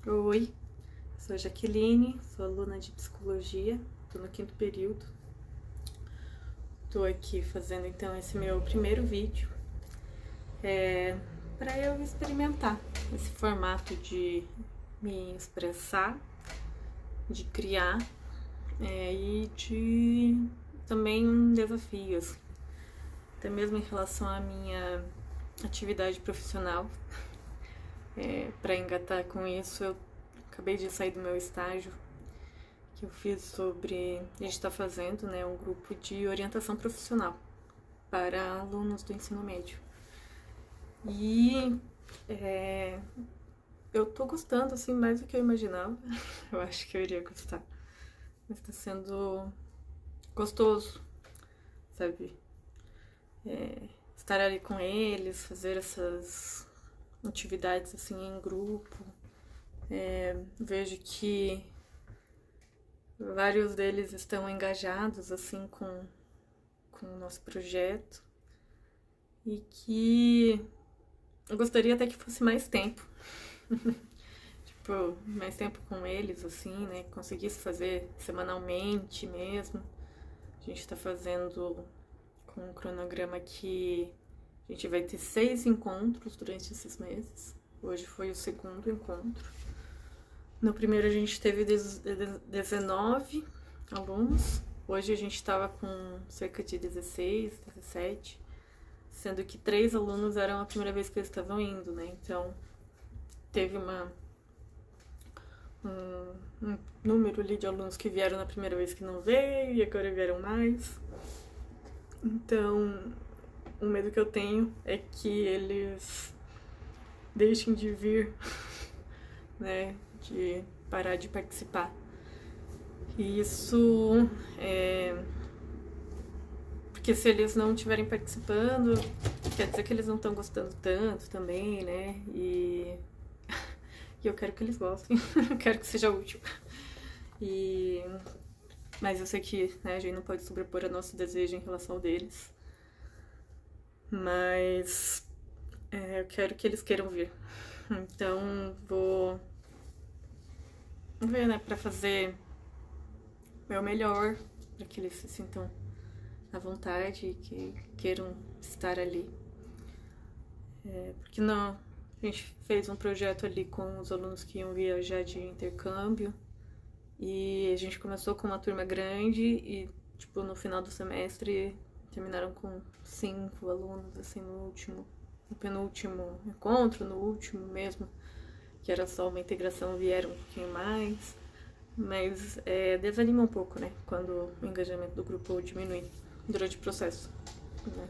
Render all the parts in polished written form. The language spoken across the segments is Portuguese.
Oi, sou a Jaqueline, sou aluna de psicologia, estou no 5º período. Estou aqui fazendo então esse meu primeiro vídeo para eu experimentar esse formato de me expressar, de criar e de também desafios, até mesmo em relação à minha atividade profissional. Para engatar com isso, eu acabei de sair do meu estágio que eu fiz sobre... A gente está fazendo um grupo de orientação profissional para alunos do ensino médio. E eu tô gostando, assim, mais do que eu imaginava. Eu acho que eu iria gostar. Mas tá sendo gostoso, sabe? Estar ali com eles, fazer essas atividades assim em grupo. Vejo que vários deles estão engajados assim com o nosso projeto e que eu gostaria até que fosse mais tempo. Tipo, mais tempo com eles, assim, né? Que conseguisse fazer semanalmente mesmo. A gente tá fazendo com um cronograma que a gente vai ter 6 encontros durante esses meses. Hoje foi o 2º encontro. No primeiro a gente teve 19 alunos. Hoje a gente estava com cerca de 16, 17, sendo que 3 alunos eram a primeira vez que eles estavam indo, né? Então teve um número ali de alunos que vieram na primeira vez que não veio e agora vieram mais. Então o medo que eu tenho é que eles deixem de vir, né? De parar de participar. E isso porque se eles não estiverem participando, quer dizer que eles não estão gostando tanto também, né? E eu quero que eles gostem, eu quero que seja útil. Mas eu sei que, né, a gente não pode sobrepor o nosso desejo em relação ao deles. Mas eu quero que eles queiram vir. Então vou ver, né, pra fazer o meu melhor, para que eles se sintam à vontade e que queiram estar ali. Porque não, a gente fez um projeto ali com os alunos que iam viajar de intercâmbio e a gente começou com uma turma grande e, tipo, no final do semestre terminaram com 5 alunos, assim, no penúltimo encontro, no último mesmo, que era só uma integração, vieram um pouquinho mais, mas desanima um pouco, né, quando o engajamento do grupo diminui durante o processo, né?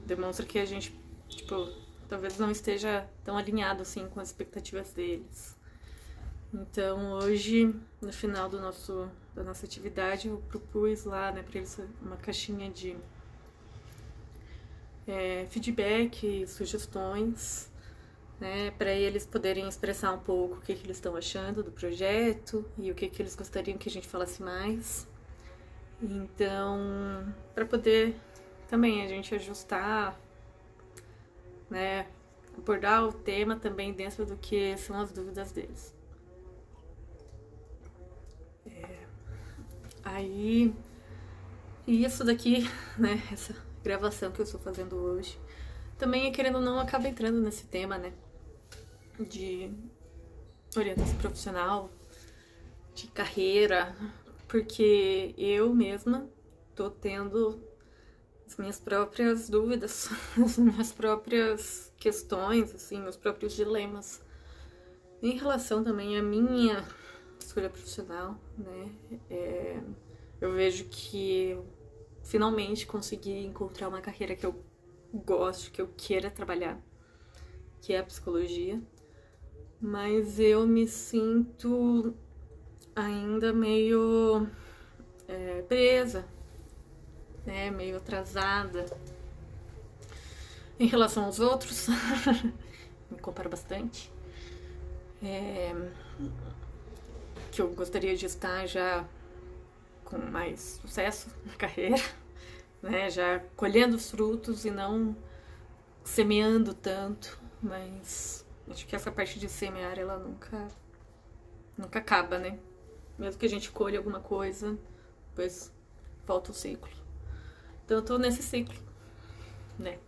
Demonstra que a gente, tipo, talvez não esteja tão alinhado, assim, com as expectativas deles. Então, hoje, no final da nossa atividade, eu propus lá, né, pra eles uma caixinha de feedback, sugestões, né, para eles poderem expressar um pouco o que eles estão achando do projeto e o que eles gostariam que a gente falasse mais. Então, para poder também a gente ajustar, né, abordar o tema também dentro do que são as dúvidas deles. Aí, e isso daqui, né, essa gravação que eu estou fazendo hoje, também, querendo ou não, acaba entrando nesse tema, né, de orientação profissional, de carreira, porque eu mesma tô tendo as minhas próprias dúvidas, as minhas próprias questões, assim, meus próprios dilemas em relação também à minha escolha profissional, né? Eu vejo que eu finalmente consegui encontrar uma carreira que eu gosto, que eu queira trabalhar, que é a psicologia, mas eu me sinto ainda meio presa, né, meio atrasada em relação aos outros. Me comparo bastante, que eu gostaria de estar já com mais sucesso na carreira, né, já colhendo os frutos e não semeando tanto, mas acho que essa parte de semear, ela nunca nunca acaba, né? Mesmo que a gente colhe alguma coisa, depois volta o ciclo. Então eu tô nesse ciclo, né?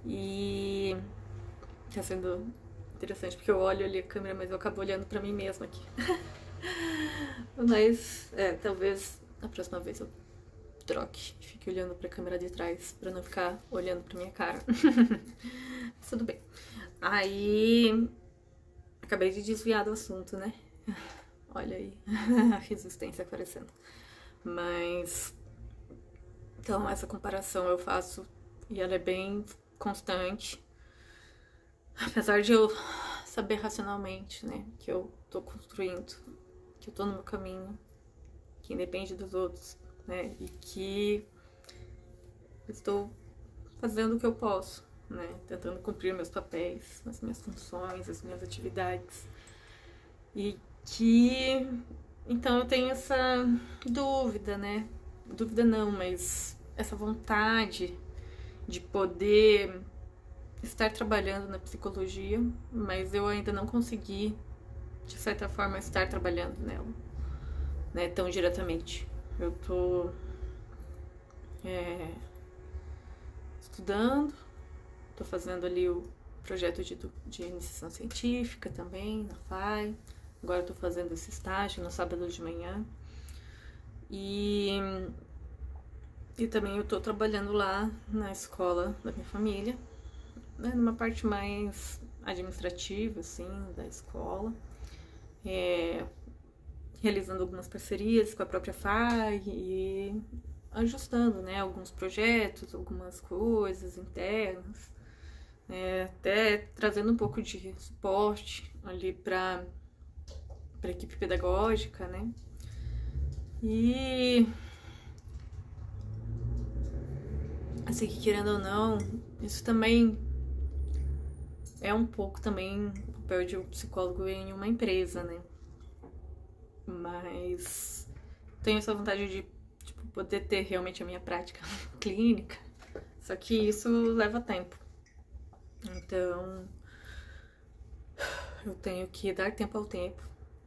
E tá sendo interessante, porque eu olho ali a câmera, mas eu acabo olhando pra mim mesma aqui. Mas, talvez a próxima vez eu troque e fique olhando pra câmera de trás, pra não ficar olhando pra minha cara. Tudo bem. Aí, acabei de desviar do assunto, né? Olha aí, a resistência aparecendo. Mas, então, essa comparação eu faço e ela é bem constante. Apesar de eu saber racionalmente, né, que eu tô construindo, que eu tô no meu caminho, que independe dos outros, né, e que estou fazendo o que eu posso, né, tentando cumprir meus papéis, as minhas funções, as minhas atividades. E que, então eu tenho essa dúvida, né, dúvida não, mas essa vontade de poder estar trabalhando na psicologia, mas eu ainda não consegui, de certa forma, estar trabalhando nela, né, tão diretamente. Eu tô estudando, tô fazendo ali o projeto de iniciação científica também, na FAI. Agora eu tô fazendo esse estágio no sábado de manhã. E também eu tô trabalhando lá na escola da minha família, né, numa parte mais administrativa, assim, da escola, realizando algumas parcerias com a própria FAI e ajustando, né, alguns projetos, algumas coisas internas, até trazendo um pouco de suporte ali para a equipe pedagógica, né, e assim, que querendo ou não, isso também é um pouco também o papel de um psicólogo em uma empresa, né? Mas tenho essa vontade de poder ter realmente a minha prática clínica, só que isso leva tempo. Então, eu tenho que dar tempo ao tempo,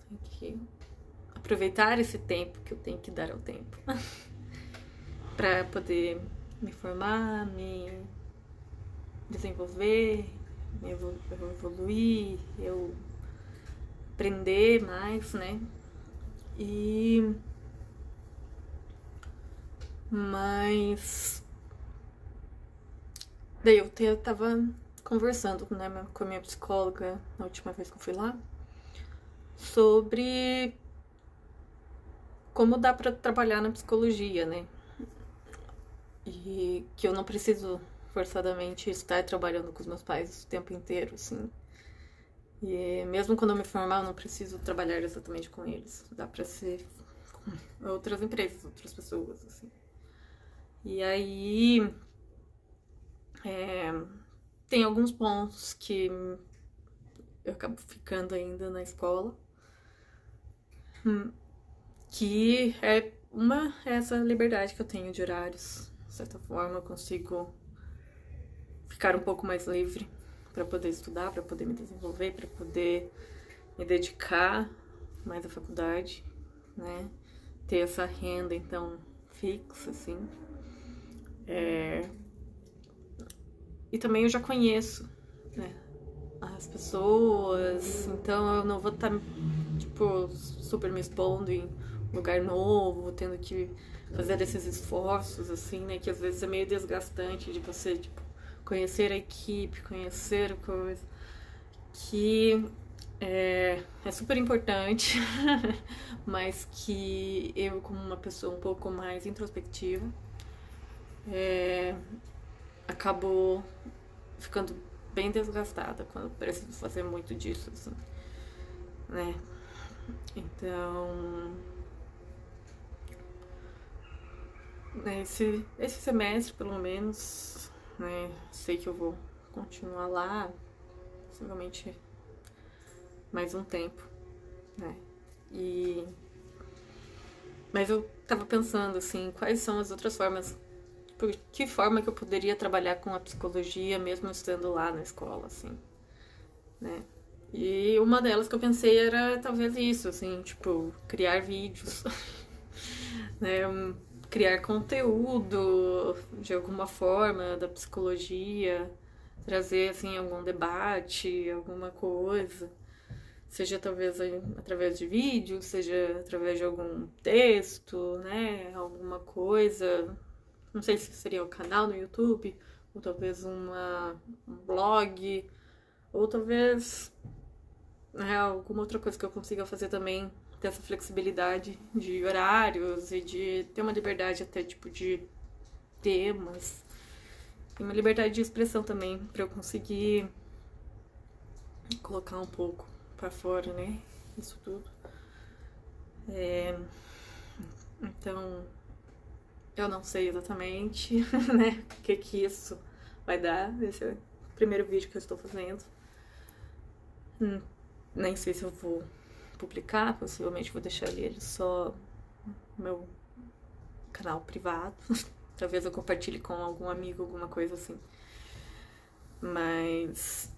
tenho que aproveitar esse tempo que eu tenho que dar ao tempo para poder me formar, me desenvolver, eu evoluir, eu aprender mais, né? Mas daí eu tava conversando, né, com a minha psicóloga na última vez que eu fui lá sobre como dá pra trabalhar na psicologia, né? E que eu não preciso forçadamente estar trabalhando com os meus pais o tempo inteiro, assim. E mesmo quando eu me formar, eu não preciso trabalhar exatamente com eles. Dá pra ser com outras empresas, outras pessoas, assim. E aí, tem alguns pontos que eu acabo ficando ainda na escola, que é essa liberdade que eu tenho de horários. De certa forma, eu consigo ficar um pouco mais livre para poder estudar, para poder me desenvolver, para poder me dedicar mais à faculdade, né? Ter essa renda, então, fixa, assim. E também eu já conheço, né, as pessoas, então eu não vou estar, tipo, super me expondo em lugar novo, tendo que fazer esses esforços, assim, né, que às vezes é meio desgastante de você, tipo, conhecer a equipe, conhecer coisa, que é super importante, mas que eu, como uma pessoa um pouco mais introspectiva, acabo ficando bem desgastada quando preciso fazer muito disso, assim, né? Então, esse semestre, pelo menos, né, sei que eu vou continuar lá, possivelmente mais um tempo, né? Mas eu tava pensando, assim, quais são as outras formas, por que forma que eu poderia trabalhar com a psicologia mesmo estando lá na escola, assim, né? E uma delas que eu pensei era talvez isso, assim, tipo, criar vídeos, né? Criar conteúdo de alguma forma da psicologia, trazer, assim, algum debate, alguma coisa. Seja talvez através de vídeo, seja através de algum texto, né? Alguma coisa. Não sei se seria um canal no YouTube, ou talvez um blog, ou talvez alguma outra coisa que eu consiga fazer também, ter essa flexibilidade de horários e de ter uma liberdade até tipo de temas. E uma liberdade de expressão também, pra eu conseguir colocar um pouco pra fora, né? Isso tudo. Então, eu não sei exatamente, né, o que isso vai dar. Esse é o primeiro vídeo que eu estou fazendo. Nem sei se eu vou publicar, possivelmente vou deixar ele só no meu canal privado. Talvez eu compartilhe com algum amigo, alguma coisa assim. Mas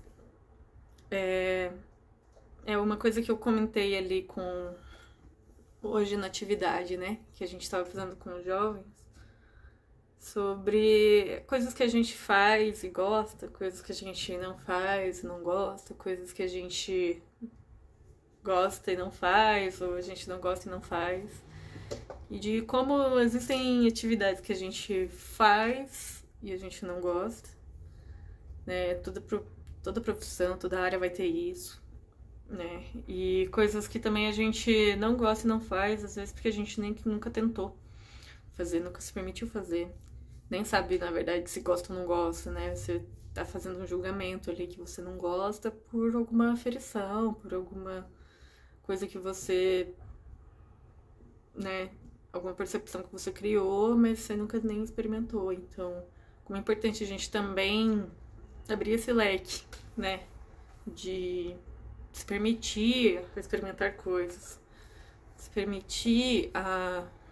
é uma coisa que eu comentei ali com hoje na atividade, né, que a gente estava fazendo com os jovens, sobre coisas que a gente faz e gosta, coisas que a gente não faz e não gosta, coisas que a gente gosta e não faz, ou a gente não gosta e não faz. E de como existem atividades que a gente faz e a gente não gosta, né? Toda profissão, toda área vai ter isso, né? E coisas que também a gente não gosta e não faz, às vezes porque a gente nunca tentou fazer, nunca se permitiu fazer. Nem sabe, na verdade, se gosta ou não gosta, né? Você tá fazendo um julgamento ali que você não gosta por alguma aferição, por alguma coisa que você, né? Alguma percepção que você criou, mas você nunca nem experimentou. Então, como é importante a gente também abrir esse leque, né? De se permitir experimentar coisas. Se permitir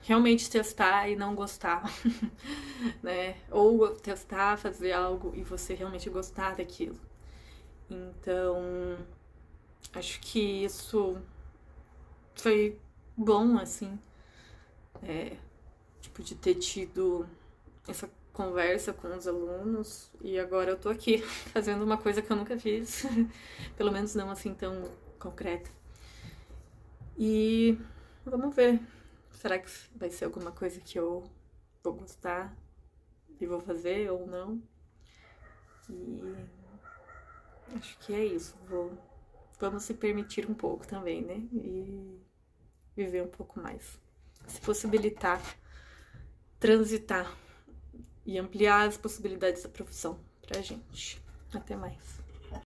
realmente testar e não gostar, né? Ou testar, fazer algo e você realmente gostar daquilo. Então, acho que isso foi bom, assim, tipo, de ter tido essa conversa com os alunos e agora eu tô aqui fazendo uma coisa que eu nunca fiz, pelo menos não assim tão concreta. E vamos ver. Será que vai ser alguma coisa que eu vou gostar e vou fazer ou não? E acho que é isso. Vamos se permitir um pouco também, né? E viver um pouco mais. Se possibilitar, transitar e ampliar as possibilidades da profissão pra gente. Até mais.